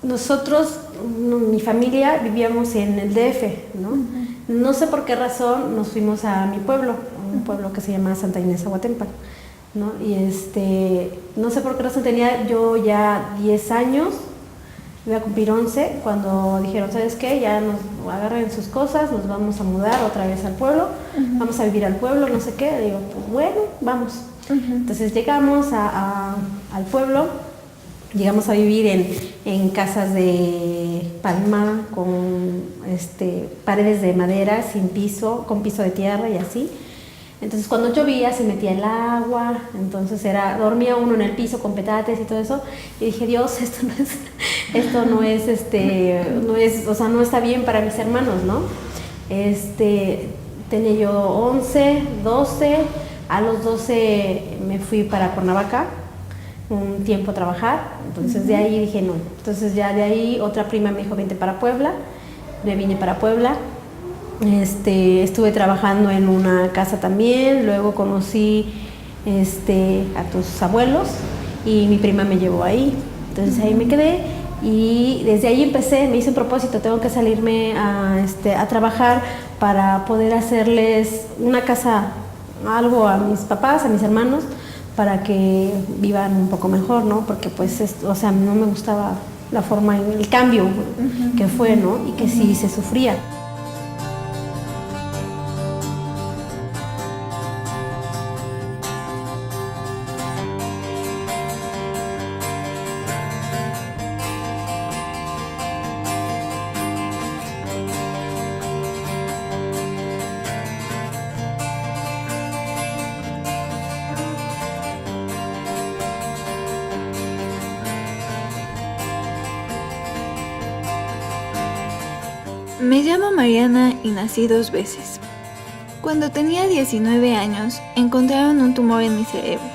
Nosotros, mi familia, vivíamos en el DF, ¿no? No sé por qué razón nos fuimos a mi pueblo, un pueblo que se llama Santa Inés Aguatempan, ¿no? Y no sé por qué razón tenía yo ya 10 años, iba a cumplir 11, cuando dijeron, ¿sabes qué? Ya nos agarren sus cosas, nos vamos a mudar otra vez al pueblo, vamos a vivir al pueblo, no sé qué. Digo, pues bueno, vamos. Entonces llegamos al pueblo, llegamos a vivir en casas de palma con paredes de madera, sin piso, con piso de tierra y así. Entonces cuando llovía se metía el agua, entonces dormía uno en el piso con petates y todo eso, y dije, Dios, o sea, no está bien para mis hermanos, ¿no? Tenía yo 11, 12, a los 12 me fui para Cuernavaca un tiempo a trabajar, entonces de ahí dije no, entonces ya de ahí otra prima me dijo, vente para Puebla, me vine para Puebla. Estuve trabajando en una casa también, luego conocí a tus abuelos y mi prima me llevó ahí, entonces ahí me quedé y desde ahí me hice un propósito, tengo que salirme a trabajar para poder hacerles una casa, algo a mis papás, a mis hermanos, para que vivan un poco mejor, ¿no? Porque pues, o sea, no me gustaba la forma, el cambio que fue, ¿no? Y que sí se sufría. Me llamo Mariana y nací 2 veces. Cuando tenía 19 años, encontraron un tumor en mi cerebro.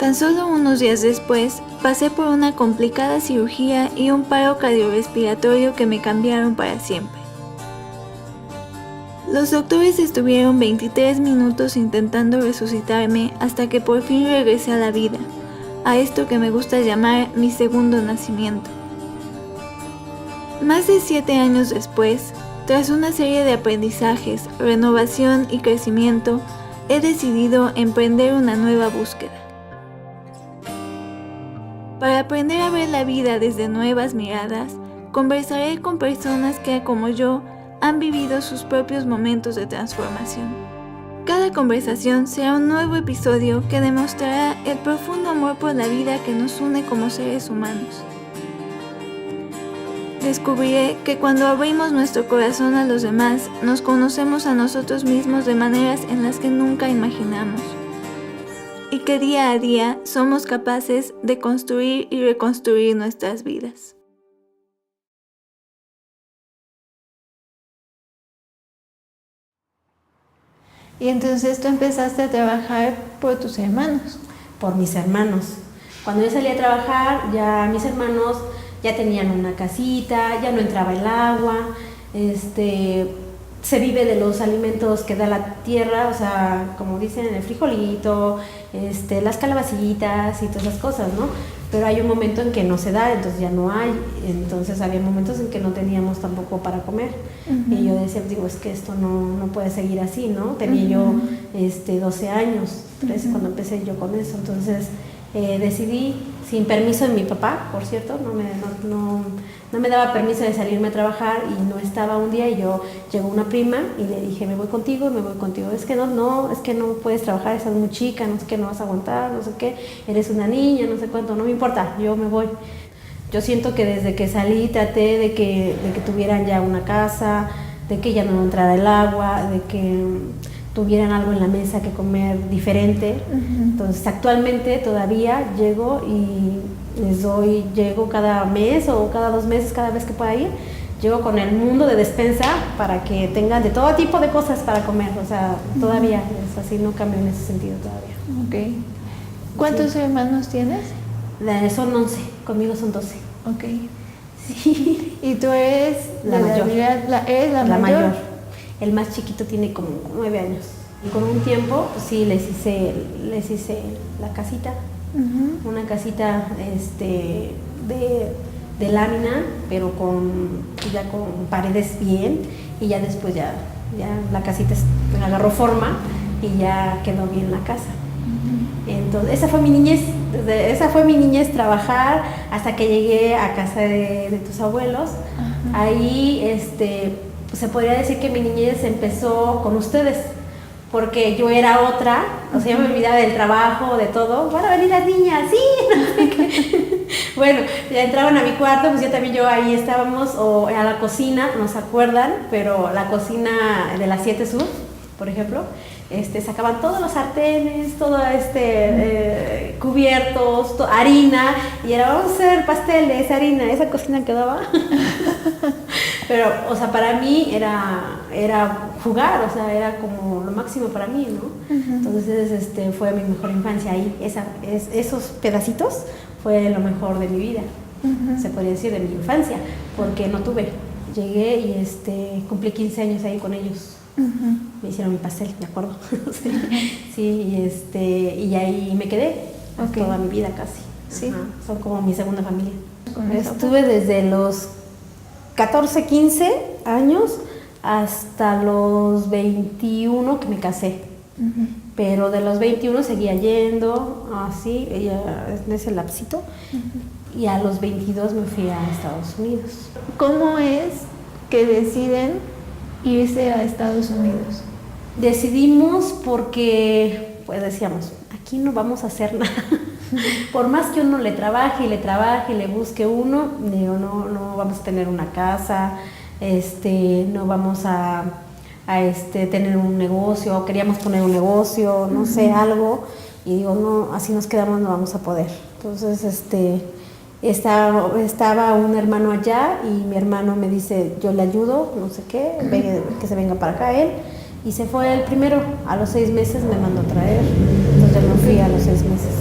Tan solo unos días después, pasé por una complicada cirugía y un paro cardiorrespiratorio que me cambiaron para siempre. Los doctores estuvieron 23 minutos intentando resucitarme hasta que por fin regresé a la vida, a esto que me gusta llamar mi segundo nacimiento. Más de 7 años después, tras una serie de aprendizajes, renovación y crecimiento, he decidido emprender una nueva búsqueda. Para aprender a ver la vida desde nuevas miradas, conversaré con personas que, como yo, han vivido sus propios momentos de transformación. Cada conversación será un nuevo episodio que demostrará el profundo amor por la vida que nos une como seres humanos. Descubriré que cuando abrimos nuestro corazón a los demás, nos conocemos a nosotros mismos de maneras en las que nunca imaginamos. Y que día a día somos capaces de construir y reconstruir nuestras vidas. Y entonces tú empezaste a trabajar por tus hermanos. Por mis hermanos. Cuando yo salí a trabajar, ya mis hermanos ya tenían una casita, ya no entraba el agua, se vive de los alimentos que da la tierra, o sea, como dicen, el frijolito, las calabacitas y todas esas cosas, ¿no? Pero hay un momento en que no se da, entonces ya no hay, entonces había momentos en que no teníamos tampoco para comer. Y yo decía, es que esto no puede seguir así, ¿no? Tenía yo 12 años, 13 cuando empecé yo con eso, entonces decidí, sin permiso de mi papá, por cierto, no me daba permiso de salirme a trabajar y no estaba un día y llegó una prima y le dije, me voy contigo, es que no puedes trabajar, estás muy chica, no sé qué, no vas a aguantar, no sé qué, eres una niña, no sé cuánto, no me importa, yo me voy. Yo siento que desde que salí traté de que tuvieran ya una casa, de que ya no entrara el agua, de que tuvieran algo en la mesa que comer diferente. Entonces actualmente todavía llego y llego cada mes o cada 2 meses, cada vez que pueda ir, llego con el mundo de despensa para que tengan de todo tipo de cosas para comer, o sea, todavía es así, no cambio en ese sentido todavía. Okay. ¿Cuántos hermanos tienes? Son 11, conmigo son 12. Ok. Sí. ¿Y tú eres la mayor? ¿Eres la mayor? El más chiquito tiene como 9 años. Y con un tiempo, pues sí, les hice la casita. Una casita de de lámina, pero ya con paredes bien, y ya después ya la casita agarró forma y ya quedó bien la casa. Entonces esa fue mi niñez, trabajar hasta que llegué a casa de tus abuelos. Ahí pues se podría decir que mi niñez empezó con ustedes, porque yo era otra, o sea, yo me olvidaba del trabajo, de todo. Van a venir las niñas, sí, no sé qué. Bueno, ya entraban a mi cuarto, pues yo ahí estábamos, o a la cocina, no se acuerdan, pero la cocina de la 7 Sur, por ejemplo, sacaban todos los sartenes, todo cubiertos, harina, y era, vamos a hacer pasteles, harina, esa cocina quedaba. Pero, o sea, para mí era jugar, o sea, era como lo máximo para mí, ¿no? Entonces, fue mi mejor infancia ahí, esos pedacitos fue lo mejor de mi vida, se podría decir, de mi infancia, porque no tuve. Llegué y cumplí 15 años ahí con ellos. Me hicieron mi pastel, me acuerdo. Sí, y ahí me quedé toda mi vida casi. Sí. Son como mi segunda familia. Estuve desde los 14, 15 años hasta los 21 que me casé. Pero de los 21 seguía yendo, así, en ese lapsito. Y a los 22 me fui a Estados Unidos. ¿Cómo es que deciden irse a Estados Unidos? Decidimos porque, pues decíamos, aquí no vamos a hacer nada. Por más que uno le trabaje, le busque uno, digo, no vamos a tener una casa, no vamos a tener un negocio, queríamos poner un negocio, no sé, algo, y digo, no, así nos quedamos, no vamos a poder. Entonces, estaba un hermano allá y mi hermano me dice, yo le ayudo, no sé qué, que se venga para acá él, y se fue el primero. A los 6 meses me mandó a traer, entonces yo me fui a los 6 meses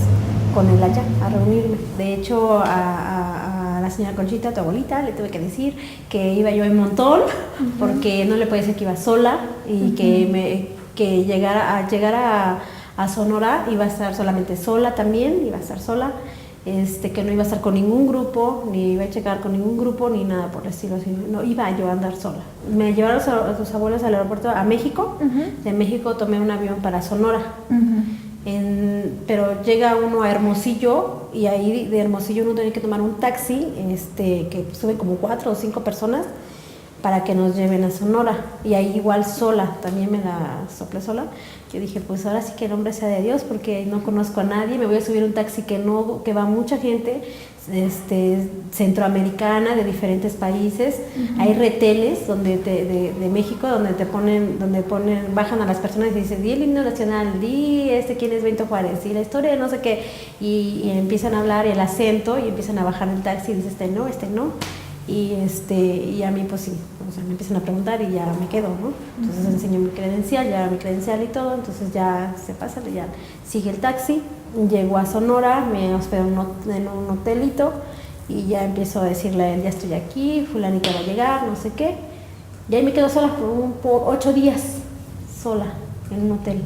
con él allá a reunirme. De hecho, a la señora Conchita, tu abuelita, le tuve que decir que iba yo en montón, porque no le podía decir que iba sola, y que llegara a Sonora iba a estar solamente sola también, iba a estar sola. Que no iba a estar con ningún grupo, ni iba a checar con ningún grupo, ni nada por el estilo, no iba yo a andar sola. Me llevaron a tus abuelos al aeropuerto a México. De México tomé un avión para Sonora. Pero llega uno a Hermosillo, y ahí de Hermosillo uno tiene que tomar un taxi, que sube como 4 o 5 personas para que nos lleven a Sonora, y ahí igual sola, también me la soplé sola. Yo dije, pues ahora sí que el nombre sea de Dios, porque no conozco a nadie, me voy a subir un taxi que va mucha gente, centroamericana, de diferentes países. Hay reteles de México donde bajan a las personas y dicen, di el himno nacional, di quién es Benito Juárez, y la historia de no sé qué, y empiezan a hablar el acento, y empiezan a bajar el taxi y dice, este no. Y a mí pues sí, o sea, me empiezan a preguntar y ya me quedo, ¿no? Entonces enseño mi credencial y todo, entonces ya se pasa, ya sigue el taxi, llego a Sonora, me hospedo en un hotelito, y ya empiezo a decirle a él, ya estoy aquí, fulanita va a llegar, no sé qué, y ahí me quedo sola por 8 días, sola, en un hotel,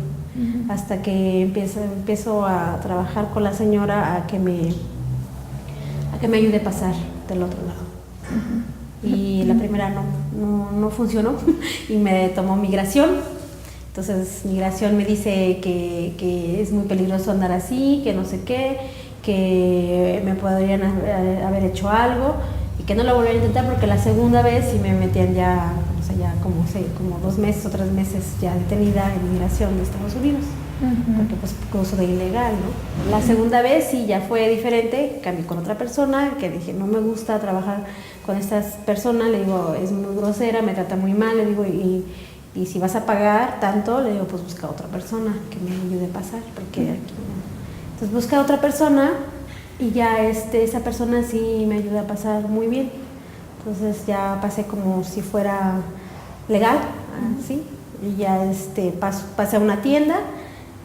hasta que empiezo a trabajar con la señora a que me ayude a pasar del otro lado. Y la primera no funcionó y me tomó migración. Entonces migración me dice que es muy peligroso andar así, que no sé qué, que me podrían haber hecho algo, y que no lo volvería a intentar, porque la segunda vez sí me metían ya como 2 meses o 3 meses ya detenida en migración de Estados Unidos. Porque pues cruzo de ilegal, ¿no? La segunda vez sí ya fue diferente, cambié con otra persona, que dije, no me gusta trabajar con estas personas, le digo, es muy grosera, me trata muy mal, le digo, y si vas a pagar tanto, le digo, pues busca otra persona que me ayude a pasar, porque aquí no. Entonces busca otra persona, y ya esa persona sí me ayuda a pasar muy bien. Entonces ya pasé como si fuera legal, así, y ya pasé a una tienda,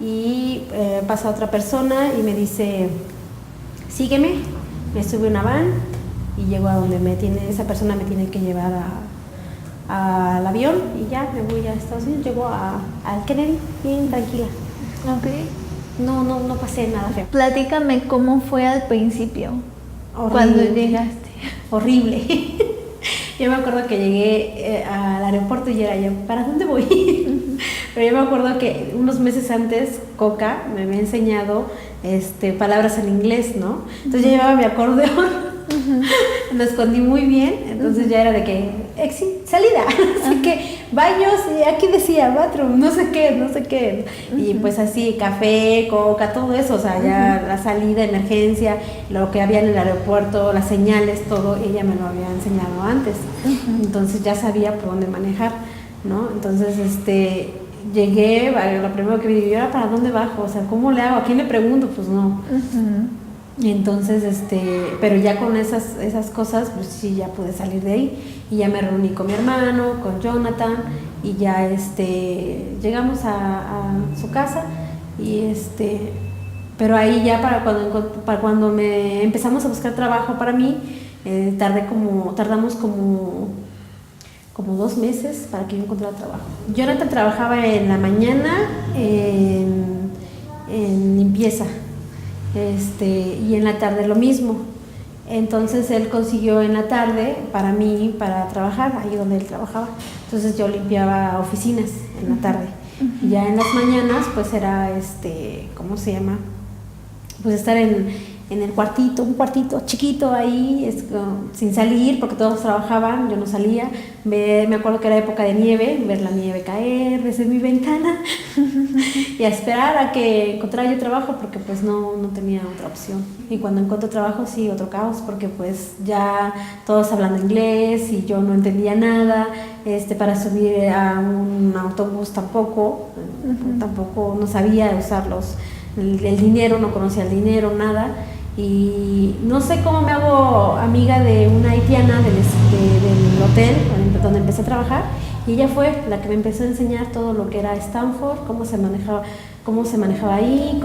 y pasa otra persona y me dice, sígueme, me sube una van y llego a donde esa persona me tiene que llevar al avión, y ya me voy a Estados Unidos, llego al Kennedy bien tranquila. Ok. No pasé nada feo. Platícame cómo fue al principio. Cuando llegaste. Horrible. Yo me acuerdo que llegué al aeropuerto y era yo, ¿para dónde voy? Pero yo me acuerdo que unos meses antes Coca me había enseñado palabras en inglés, ¿no? Entonces yo llevaba mi acordeón. Lo escondí muy bien, entonces ya era de que exit, salida, así que baños, y aquí decía bathroom, no sé qué, y pues así, café, coca, todo eso, o sea, ya la salida, emergencia, lo que había en el aeropuerto, las señales, todo, ella me lo había enseñado antes, entonces ya sabía por dónde manejar, ¿no? Entonces, llegué, lo primero que vi, yo era, ¿para dónde bajo? O sea, ¿cómo le hago? ¿A quién le pregunto? Pues no. Y entonces, pero ya con esas cosas, pues sí, ya pude salir de ahí. Y ya me reuní con mi hermano, con Jonathan, y ya llegamos a su casa. Y pero ahí ya para cuando empezamos a buscar trabajo para mí, tardamos como 2 meses para que yo encontrara trabajo. Jonathan trabajaba en la mañana en limpieza. Y en la tarde lo mismo. Entonces él consiguió en la tarde para mí, para trabajar, ahí donde él trabajaba. Entonces yo limpiaba oficinas en la tarde. Y ya en las mañanas, pues era, ¿cómo se llama? Pues estar en el cuartito, un cuartito chiquito ahí, sin salir, porque todos trabajaban, yo no salía. Me acuerdo que era época de nieve, ver la nieve caer desde mi ventana y a esperar a que encontrara yo trabajo, porque pues no tenía otra opción. Y cuando encontré trabajo, sí, otro caos, porque pues ya todos hablando inglés y yo no entendía nada. Para subir a un autobús tampoco no sabía usarlos. El dinero, no conocía el dinero, nada. Y no sé cómo me hago amiga de una haitiana del hotel donde empecé a trabajar, y ella fue la que me empezó a enseñar todo lo que era Stanford, cómo se manejaba ahí,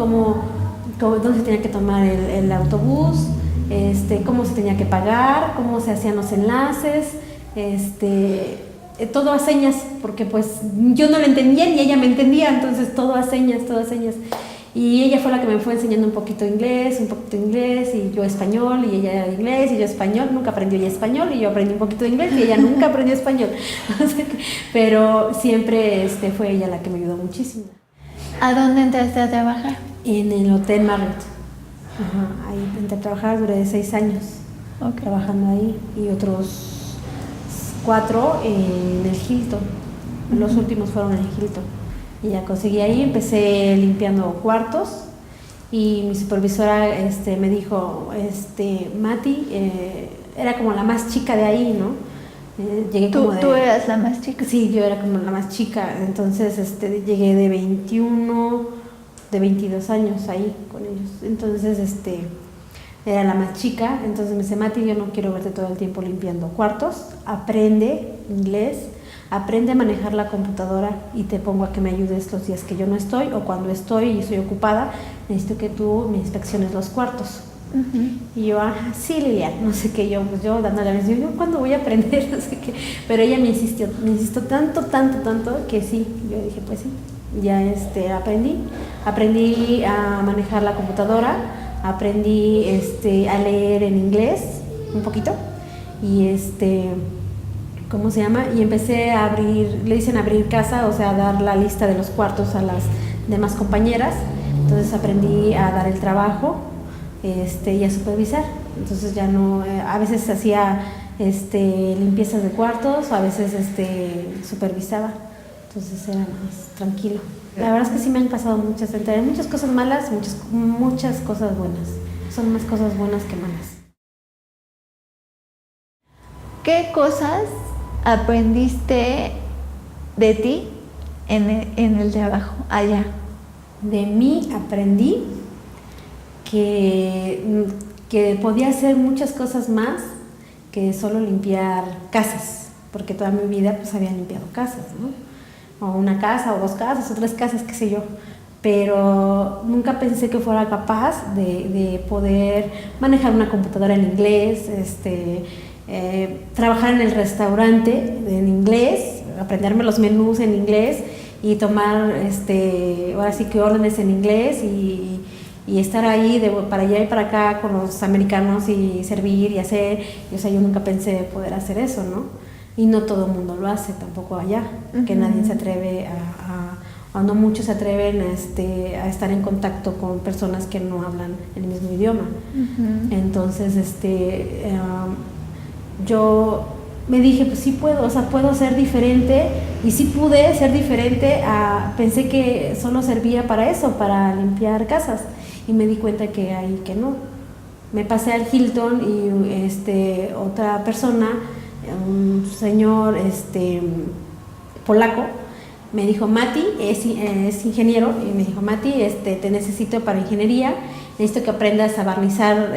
dónde se tenía que tomar el autobús, cómo se tenía que pagar, cómo se hacían los enlaces, todo a señas, porque pues yo no lo entendía ni ella me entendía, entonces todo a señas. Y ella fue la que me fue enseñando un poquito inglés, y yo español, y ella inglés, y yo español. Nunca aprendió ella español, y yo aprendí un poquito de inglés, y ella nunca aprendió español. Pero siempre fue ella la que me ayudó muchísimo. ¿A dónde entraste a trabajar? En el Hotel Marriott. Ahí entré a trabajar, duré 6 años trabajando ahí, y otros 4 en el Hilton. Los últimos fueron en el Hilton. Y ya conseguí ahí, empecé limpiando cuartos, y mi supervisora me dijo, Mati, era como la más chica de ahí, ¿no? Llegué ¿Tú eras la más chica? Sí, yo era como la más chica, entonces llegué de 22 años ahí con ellos, entonces era la más chica. Entonces me dice, Mati, yo no quiero verte todo el tiempo limpiando cuartos, aprende inglés, aprende a manejar la computadora, y te pongo a que me ayudes los días que yo no estoy, o cuando estoy y estoy ocupada, necesito que tú me inspecciones los cuartos. Y yo, sí, Lilian, no sé qué, yo dándole a la yo ¿cuándo voy a aprender? No sé qué. Pero ella me insistió tanto, que sí, yo dije, pues sí, ya aprendí a manejar la computadora, aprendí a leer en inglés un poquito, y ¿cómo se llama? Y empecé a abrir, le dicen abrir casa, o sea, dar la lista de los cuartos a las demás compañeras. Entonces aprendí a dar el trabajo, y a supervisar. Entonces ya no, a veces hacía limpiezas de cuartos, o a veces supervisaba. Entonces era más tranquilo. La verdad es que sí me han pasado muchas cosas malas, muchas cosas buenas. Son más cosas buenas que malas. ¿Qué cosas aprendiste de ti en el trabajo allá? De mí aprendí que podía hacer muchas cosas más que solo limpiar casas, porque toda mi vida pues había limpiado casas, ¿no? O una casa, o 2 casas, o 3 casas, qué sé yo. Pero nunca pensé que fuera capaz de poder manejar una computadora en inglés, trabajar en el restaurante en inglés, aprenderme los menús en inglés, y tomar ahora sí que órdenes en inglés, y estar ahí para allá y para acá con los americanos y servir y hacer, y, o sea, yo nunca pensé poder hacer eso, ¿no? Y no todo el mundo lo hace tampoco allá, que nadie se atreve o no muchos se atreven a estar en contacto con personas que no hablan el mismo idioma. Entonces, yo me dije, pues sí puedo, o sea, puedo ser diferente, y sí pude ser diferente. Pensé que solo servía para eso, para limpiar casas, y me di cuenta que no. Me pasé al Hilton y otra persona, un señor polaco, me dijo, Mati, es ingeniero, y me dijo, Mati, te necesito para ingeniería, necesito que aprendas a barnizar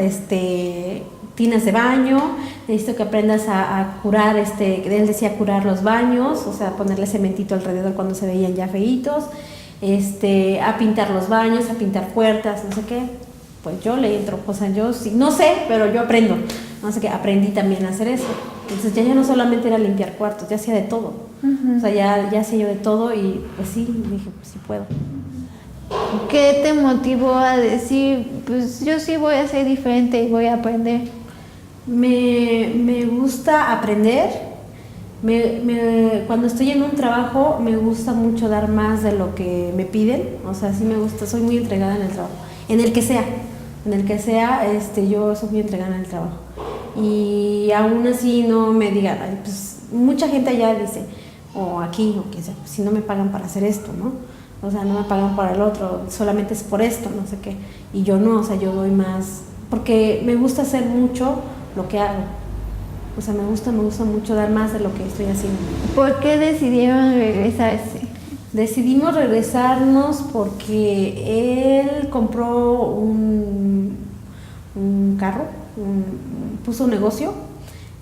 tinas de baño, necesito que aprendas a curar, él decía curar los baños, o sea, ponerle cementito alrededor cuando se veían ya feitos, a pintar los baños, a pintar puertas, no sé qué. Pues yo le entro, o sea, yo sí, no sé, pero yo aprendo, no sé qué, aprendí también a hacer eso. Entonces ya no solamente era limpiar cuartos, ya hacía de todo, o sea, ya hacía yo de todo, y pues sí, dije, pues sí puedo. ¿Qué te motivó a decir, pues yo sí voy a ser diferente y voy a aprender? Me gusta aprender. Cuando estoy en un trabajo me gusta mucho dar más de lo que me piden, o sea, sí me gusta, soy muy entregada en el trabajo, en el que sea, yo soy muy entregada en el trabajo, y aún así no me digan, pues mucha gente allá dice, o aquí, o que sea, si no me pagan para hacer esto, ¿no? O sea, no me pagan para el otro, solamente es por esto, no sé qué, y yo no, o sea, yo doy más, porque me gusta hacer mucho lo que hago. O sea, me gusta mucho dar más de lo que estoy haciendo. ¿Por qué decidieron regresarse? Decidimos regresarnos porque él compró un carro, puso un negocio.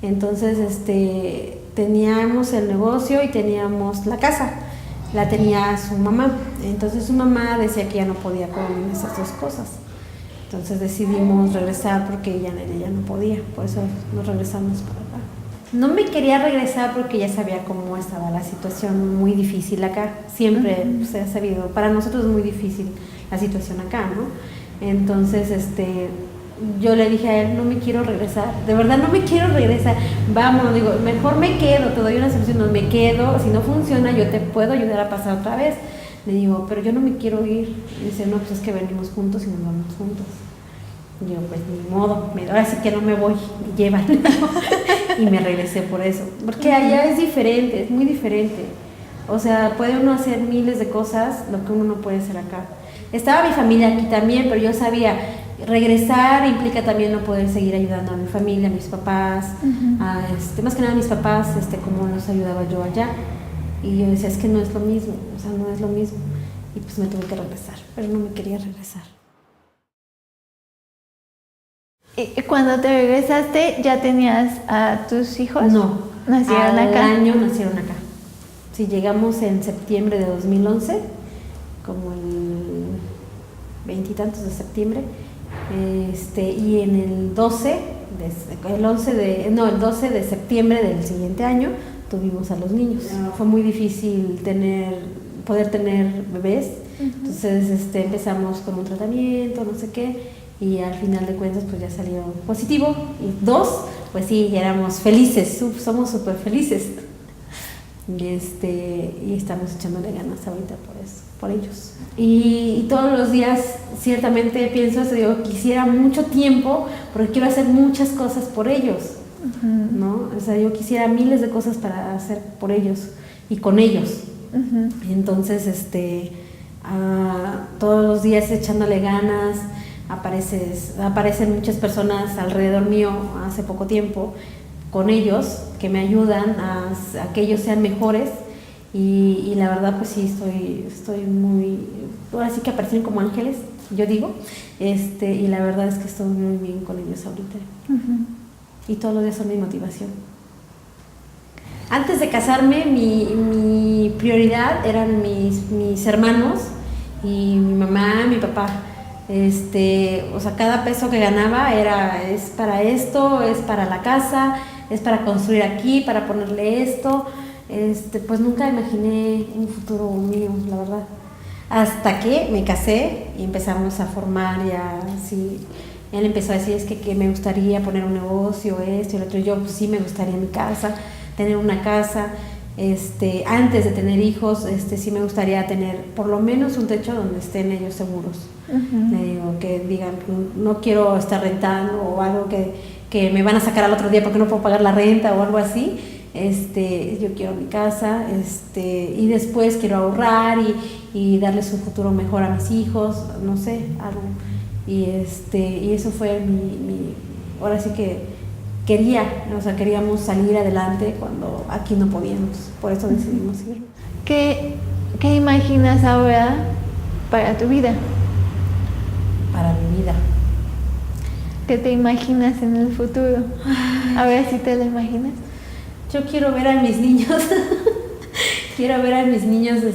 Entonces, teníamos el negocio y teníamos la casa. La tenía su mamá. Entonces su mamá decía que ya no podía con esas dos cosas. Entonces decidimos regresar porque ella no podía, por eso nos regresamos para acá. No me quería regresar porque ya sabía cómo estaba la situación, muy difícil acá. Siempre se ha sabido, para nosotros es muy difícil la situación acá, ¿no? Entonces, yo le dije a él, no me quiero regresar, de verdad no me quiero regresar. Vamos, digo, mejor me quedo, te doy una solución, no me quedo, si no funciona yo te puedo ayudar a pasar otra vez. Le digo, pero yo no me quiero ir. Y dice, no, pues es que venimos juntos y nos vamos juntos. Y yo, pues ni modo, ahora sí que no me voy, me llevan. Y me regresé por eso. Porque allá es diferente, es muy diferente. O sea, puede uno hacer miles de cosas, lo que uno no puede hacer acá. Estaba mi familia aquí también, pero yo sabía, regresar implica también no poder seguir ayudando a mi familia, a mis papás, más que nada a mis papás, como los ayudaba yo allá. Y yo decía, es que no es lo mismo, o sea, no es lo mismo. Y pues me tuve que regresar, pero no me quería regresar. ¿Y cuando te regresaste ya tenías a tus hijos? No, ¿Nacieron acá? Al año nacieron acá. Sí, llegamos en septiembre de 2011, como el 20 y tantos de septiembre, y en el 12 de septiembre del siguiente año tuvimos a los niños. Fue muy difícil poder tener bebés, entonces empezamos con un tratamiento, no sé qué, y al final de cuentas pues ya salió positivo, y 2, pues sí, éramos felices, somos súper felices, y estamos echándole ganas ahorita por eso, por ellos. Y todos los días ciertamente pienso, quisiera mucho tiempo porque quiero hacer muchas cosas por ellos. ¿No? O sea, yo quisiera miles de cosas para hacer por ellos y con ellos. Entonces, todos los días echándole ganas, aparecen muchas personas alrededor mío hace poco tiempo con ellos que me ayudan a que ellos sean mejores, y la verdad pues sí estoy muy, ahora sí que aparecen como ángeles, yo digo, y la verdad es que estoy muy bien con ellos ahorita. Y todos los días son mi motivación. Antes de casarme, mi prioridad eran mis hermanos y mi mamá, mi papá. O sea, cada peso que ganaba es para esto, es para la casa, es para construir aquí, para ponerle esto. Pues nunca imaginé un futuro mío, la verdad. Hasta que me casé y empezamos a formar ya así. Él empezó a decir, es que me gustaría poner un negocio, esto y lo otro. Yo, pues sí, me gustaría mi casa, tener una casa. Antes de tener hijos, sí me gustaría tener por lo menos un techo donde estén ellos seguros. Le digo, que digan, no quiero estar rentando o algo que me van a sacar al otro día porque no puedo pagar la renta o algo así. Yo quiero mi casa, y después quiero ahorrar y darles un futuro mejor a mis hijos, no sé, algo. Y eso fue ahora sí que queríamos salir adelante cuando aquí no podíamos, por eso decidimos irnos. ¿Qué imaginas ahora para tu vida? Para mi vida. ¿Qué te imaginas en el futuro? A ver si te lo imaginas. Yo quiero ver a mis niños, quiero ver a mis niños, a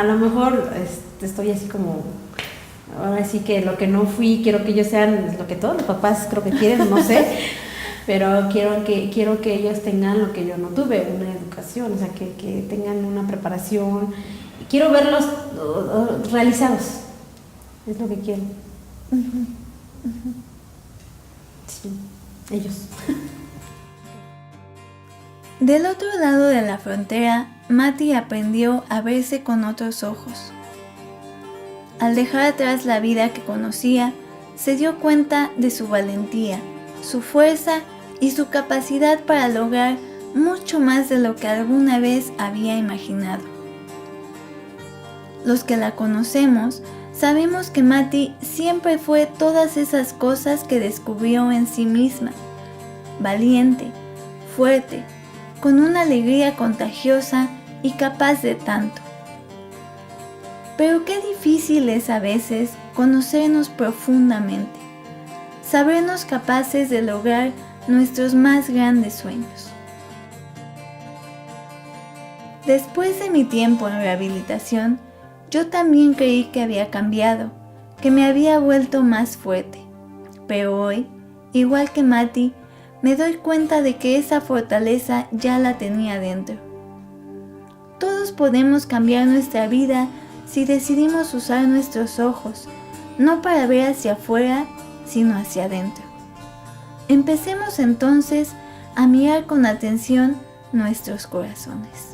lo mejor estoy así como, ahora sí que lo que no fui, quiero que ellos sean lo que todos los papás creo que quieren, no sé, pero quiero que ellos tengan lo que yo no tuve, una educación, o sea, que tengan una preparación. Quiero verlos realizados, es lo que quiero. Sí, ellos. Del otro lado de la frontera, Mati aprendió a verse con otros ojos. Al dejar atrás la vida que conocía, se dio cuenta de su valentía, su fuerza y su capacidad para lograr mucho más de lo que alguna vez había imaginado. Los que la conocemos sabemos que Mati siempre fue todas esas cosas que descubrió en sí misma: valiente, fuerte, con una alegría contagiosa y capaz de tanto. Pero qué difícil es a veces conocernos profundamente, sabernos capaces de lograr nuestros más grandes sueños. Después de mi tiempo en rehabilitación, yo también creí que había cambiado, que me había vuelto más fuerte. Pero hoy, igual que Mati, me doy cuenta de que esa fortaleza ya la tenía dentro. Todos podemos cambiar nuestra vida si decidimos usar nuestros ojos, no para ver hacia afuera, sino hacia adentro. Empecemos entonces a mirar con atención nuestros corazones.